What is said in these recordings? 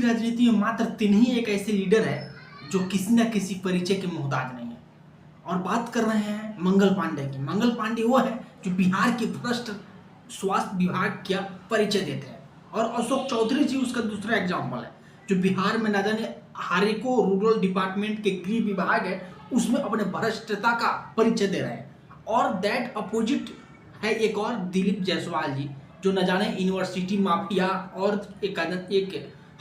राजनीति में मात्र 3 ही एक ऐसे लीडर है जो किसी न किसी परिचय के मोहताज नहीं है, और बात कर रहे हैं मंगल पांडे की। मंगल पांडे वो है जो बिहार के भ्रष्ट स्वास्थ्य विभाग का परिचय देते हैं, और अशोक चौधरी जी उसका दूसरा एग्जाम्पल है जो बिहार में ना जाने हारेको रूरल डिपार्टमेंट के गृह विभाग है उसमें अपने भ्रष्टता का परिचय दे रहे हैं। और दैट अपोजिट है एक और दिलीप जायसवाल जी जो न जाने यूनिवर्सिटी माफिया और एक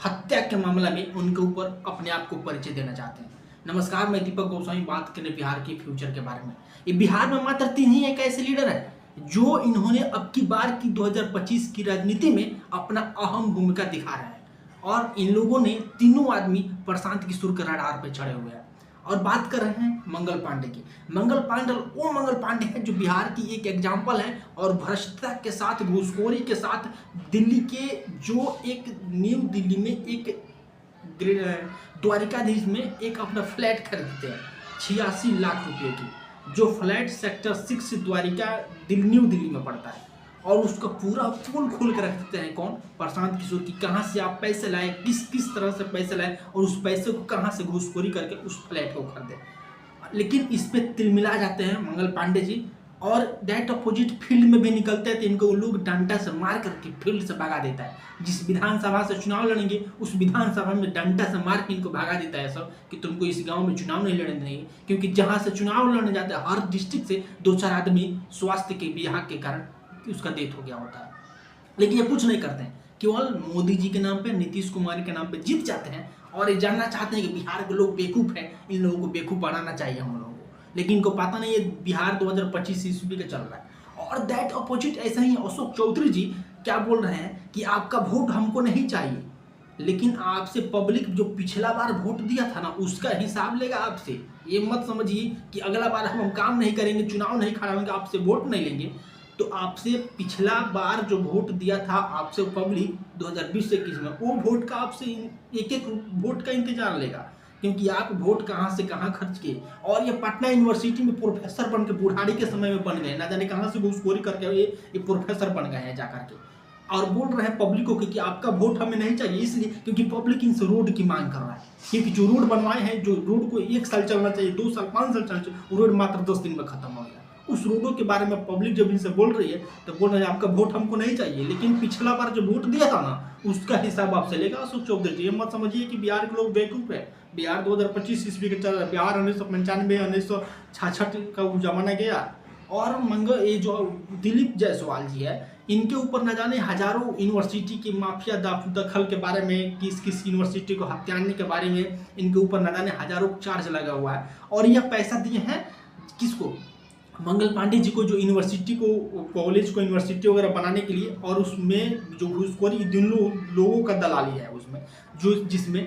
हत्या के मामला में उनके ऊपर अपने आप को परिचय देना चाहते हैं। नमस्कार, मैं दीपक गोस्वामी बात करें बिहार के फ्यूचर के बारे में। ये बिहार में मात्र 3 ही एक ऐसे लीडर है जो इन्होंने अब की बार की 2025 की राजनीति में अपना अहम भूमिका दिखा रहे हैं, और इन लोगों ने तीनों आदमी प्रशांत किशोर के रडार पे चढ़े हुए हैं। और बात कर रहे हैं मंगल पांडे की। मंगल पांडे है जो बिहार की एक एग्जाम्पल है, और भ्रष्टता के साथ, घूसखोरी के साथ दिल्ली के जो एक न्यू दिल्ली में एक द्वारिकाधीश में एक अपना फ्लैट खरीदते हैं 86 लाख रुपए की, जो फ्लैट सेक्टर 6 द्वारिका न्यू दिल्ली में पड़ता है, और उसका पूरा पोल खोल कर रखते हैं कौन? प्रशांत किशोर की। कहाँ से आप पैसे लाए, किस तरह से पैसे लाए, और उस पैसे को कहाँ से घूसखोरी करके उस फ्लैट को खरीदे। लेकिन इस पे तिलमिला जाते हैं मंगल पांडे जी, और दैट अपोजिट फील्ड में भी निकलते हैं तो इनको लोग डंडा से मार करके फील्ड से भगा देता है। जिस विधानसभा से चुनाव लड़ेंगे उस विधानसभा में डंडा से मार के इनको भगा देता है सब, कि तुमको इस गांव में चुनाव नहीं लड़ने देंगे, क्योंकि जहां से चुनाव लड़ने जाते हैं हर डिस्ट्रिक्ट से 2-4 आदमी स्वास्थ्य के विभाग के कारण उसका डेथ हो गया होता है। लेकिन ये कुछ नहीं करते हैं, केवल मोदी जी के नाम पे, नीतीश कुमार के नाम पे जीत जाते हैं, और ये जानना चाहते हैं कि बिहार के लोग बेवकूफ़ हैं, इन लोगों को बेवकूफ़ बनाना चाहिए हम लोगों को। लेकिन इनको पता नहीं है बिहार 2025 ईस्वी का चल रहा है। और दैट अपोजिट ऐसा ही अशोक चौधरी जी क्या बोल रहे हैं कि आपका वोट हमको नहीं चाहिए, लेकिन आपसे पब्लिक जो पिछला बार वोट दिया था ना उसका हिसाब लेगा आपसे। ये मत समझिए कि अगला बार हम काम नहीं करेंगे, चुनाव नहीं खड़ा होंगे, आपसे वोट नहीं लेंगे। तो आपसे पिछला बार जो वोट दिया था आपसे पब्लिक 2020-21 में, वो वोट का आपसे एक वोट का इंतजार लेगा, क्योंकि आप वोट कहाँ से कहाँ खर्च किए। और ये पटना यूनिवर्सिटी में प्रोफेसर बन के बुढ़ाड़ी के समय में बन गए, ना जाने कहाँ से घूसखोरी करके ये प्रोफेसर बन गए हैं जा करके, और बोल रहे हैं पब्लिक को कि आपका वोट हमें नहीं चाहिए, इसलिए क्योंकि पब्लिक इनसे रोड की मांग कर रहा है। क्योंकि जो रोड बनवाए हैं, जो रोड को 1 साल चलना चाहिए, 2 साल, 5 साल चलना चाहिए, वो रोड मात्र 10 दिन में खत्म हो गया। उस रोडों के बारे में पब्लिक जब इनसे बोल रही है तो बोल रहे हैं आपका वोट हमको नहीं चाहिए, लेकिन पिछला बार जो वोट दिया था ना उसका हिसाब आपसे लेगा अशोक चौधरी जी। ये मत समझिए कि बिहार के लोग बेवकूफ़ है। बिहार 2025 ईस्वी के चल रहा है, बिहार 1995 1966 का जमाना गया। और ये जो दिलीप जायसवाल जी है, इनके ऊपर न जाने हजारों यूनिवर्सिटी की माफिया दखल के बारे में, किस यूनिवर्सिटी को हत्याने के बारे में इनके ऊपर न जाने हजारों चार्ज लगा हुआ है। और यह पैसा दिए हैं किसको? मंगल पांडे जी को, जो यूनिवर्सिटी को, कॉलेज को यूनिवर्सिटी वगैरह बनाने के लिए, और उसमें जो घूसखोरी जिन लोगों का दलाली है उसमें, जो जिसमें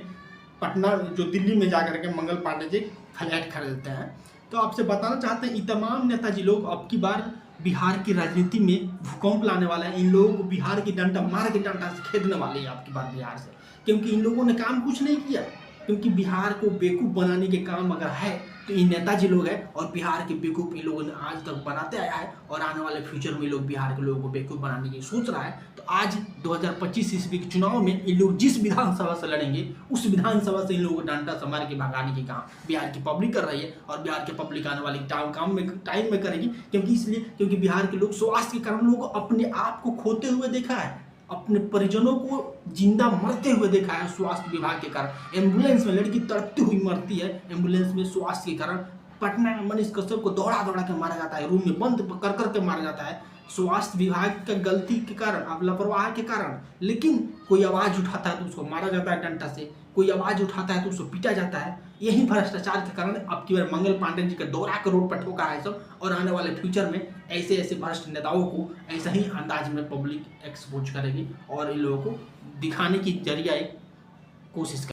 पटना जो दिल्ली में जा करके मंगल पांडे जी फ्लैट खरीदते हैं। तो आपसे बताना चाहते हैं ये तमाम नेताजी लोग अब की बार बिहार की राजनीति में भूकंप लाने वाला है। इन लोगों को बिहार की डंडा मार के डंडा से खेदने वाले हैं आपकी बार बिहार से, क्योंकि इन लोगों ने काम कुछ नहीं किया। क्योंकि बिहार को बेवकूफ़ बनाने के काम अगर है तो ये नेताजी लोग हैं, और बिहार के बेवकूफ़ इन लोगों ने आज तक बनाते आया है, और आने वाले फ्यूचर में लोग बिहार के लोगों को बेवकूफ़ बनाने की सोच रहा है। तो आज 2025 ईस्वी के चुनाव में इन लोग जिस विधानसभा से लड़ेंगे उस विधानसभा से इन लोगों को डंडा से मार के भगाने के काम बिहार की पब्लिक कर रही है, और बिहार की पब्लिक आने वाली टाइम में करेगी। क्योंकि बिहार के लोग स्वास्थ्य के कारण लोग अपने आप को खोते हुए देखा है, अपने परिजनों को जिंदा मरते हुए देखा है स्वास्थ्य विभाग के कारण। एम्बुलेंस में लड़की तड़पती हुई मरती है एम्बुलेंस में स्वास्थ्य के कारण। पटना में मनीष कश्यप को दौड़ा के मारा जाता है, रूम में बंद कर के मारा जाता है स्वास्थ्य विभाग का गलती के कारण, अब लापरवाही के कारण। लेकिन कोई आवाज़ उठाता है तो उसको मारा जाता है डंडा से, कोई आवाज़ उठाता है तो उसको पीटा जाता है। यही भ्रष्टाचार के कारण अब की बार मंगल पांडे जी का दौरा के रोड पर ठोका है सब, और आने वाले फ्यूचर में ऐसे भ्रष्ट नेताओं को ऐसा ही अंदाज में पब्लिक एक्सपोज करेगी, और इन लोगों को दिखाने की जरिया एक कोशिश